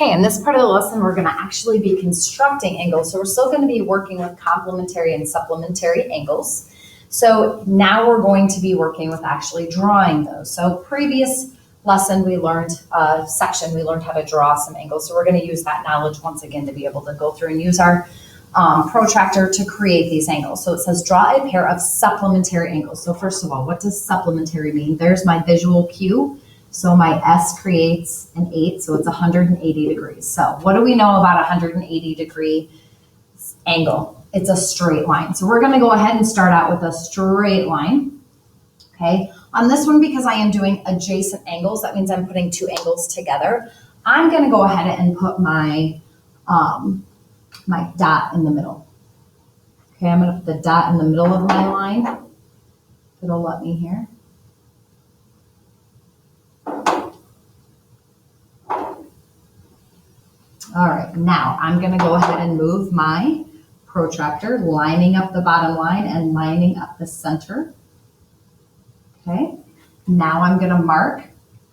Okay, in this part of the lesson, we're going to actually be constructing angles. So we're still going to be working with complementary and supplementary angles. So now we're going to be working with actually drawing those. So previous lesson, we learned we learned how to draw some angles. So we're going to use that knowledge once again to be able to go through and use our protractor to create these angles. So it says draw a pair of supplementary angles. So first of all, what does supplementary mean? There's my visual cue. So my S creates an 8, so it's 180 degrees. So what do we know about a 180 degree angle? It's a straight line. So we're going to go ahead and start out with a straight line. Okay. On this one, because I am doing adjacent angles, that means I'm putting two angles together. I'm going to go ahead and put my my dot in the middle. Okay, I'm going to put the dot in the middle of my line. It'll let me here. All right, now I'm going to go ahead and move my protractor, lining up the bottom line and lining up the center. Okay, now I'm going to mark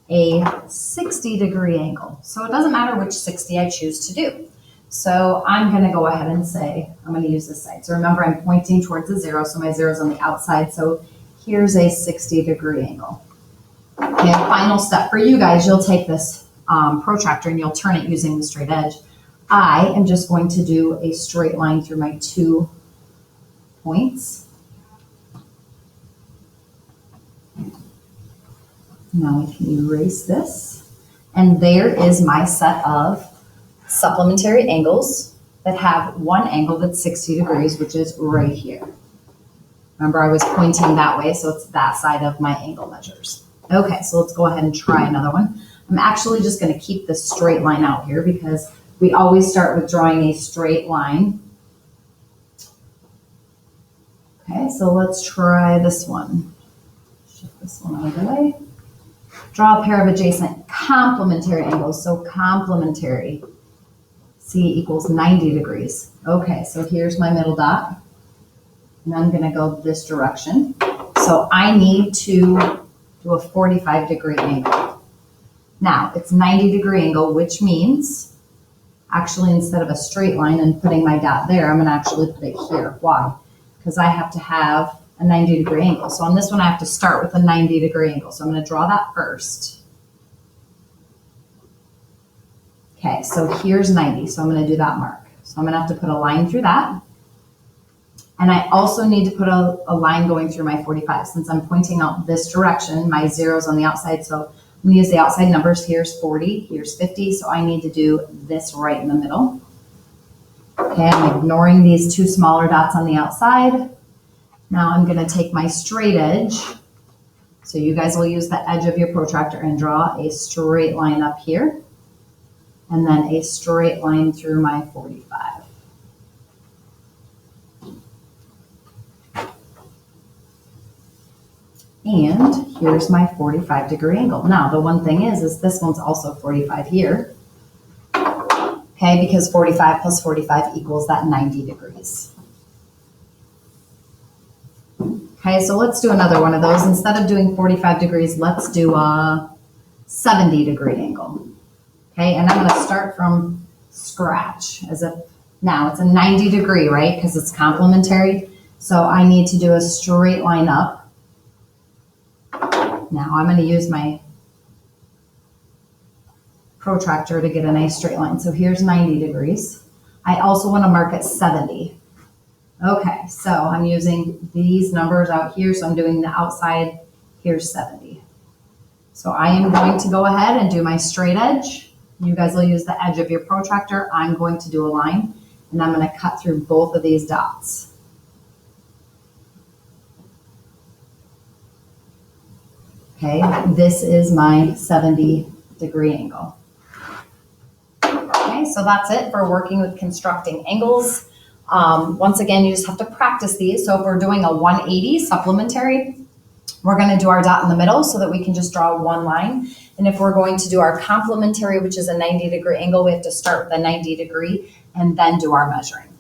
a 60-degree angle. So it doesn't matter which 60 I choose to do. So I'm going to go ahead and say, I'm going to use this side. So remember, I'm pointing towards the 0, so my 0 is on the outside. So here's a 60-degree angle. Okay, final step for you guys, you'll take this protractor and you'll turn it using the straight edge. I am just going to do a straight line through my 2 points. Now I can erase this. And there is my set of supplementary angles that have one angle that's 60 degrees, which is right here. Remember, I was pointing that way, so it's that side of my angle measures. Okay, so let's go ahead and try another one. I'm actually just going to keep this straight line out here because we always start with drawing a straight line. Okay, so let's try this one. Shift this one out of the way. Draw a pair of adjacent complementary angles. So complementary, C equals 90 degrees. Okay, so here's my middle dot. And I'm going to go this direction. So I need to do a 45-degree angle. Now, it's 90-degree angle, which means, actually, instead of a straight line and putting my dot there, I'm going to actually put it here. Why? Because I have to have a 90-degree angle. So on this one, I have to start with a 90-degree angle. So I'm going to draw that first. Okay, so here's 90. So I'm going to do that mark. So I'm going to have to put a line through that. And I also need to put a line going through my 45. Since I'm pointing out this direction, my 0's on the outside, so I'm going to use the outside numbers. Here's 40, here's 50, so I need to do this right in the middle. Okay, I'm ignoring these 2 smaller dots on the outside. Now I'm going to take my straight edge. So you guys will use the edge of your protractor and draw a straight line up here. And then a straight line through my 45. And here's my 45-degree angle. Now, the one thing is this one's also 45 here. Okay, because 45 plus 45 equals that 90 degrees. Okay, so let's do another one of those. Instead of doing 45 degrees, let's do a 70-degree angle. Okay, and I'm going to start from scratch as if now it's a 90-degree, right? Because it's complementary. So I need to do a straight line up. Now I'm going to use my protractor to get a nice straight line. So here's 90 degrees. I also want to mark at 70. Okay, so I'm using these numbers out here. So I'm doing the outside. Here's 70. So I am going to go ahead and do my straight edge. You guys will use the edge of your protractor. I'm going to do a line, and I'm going to cut through both of these dots. Okay, this is my 70-degree angle. Okay, so that's it for working with constructing angles. Once again, you just have to practice these. So if we're doing a 180 supplementary, we're going to do our dot in the middle so that we can just draw one line. And if we're going to do our complementary, which is a 90-degree angle, we have to start with a 90 degree and then do our measuring.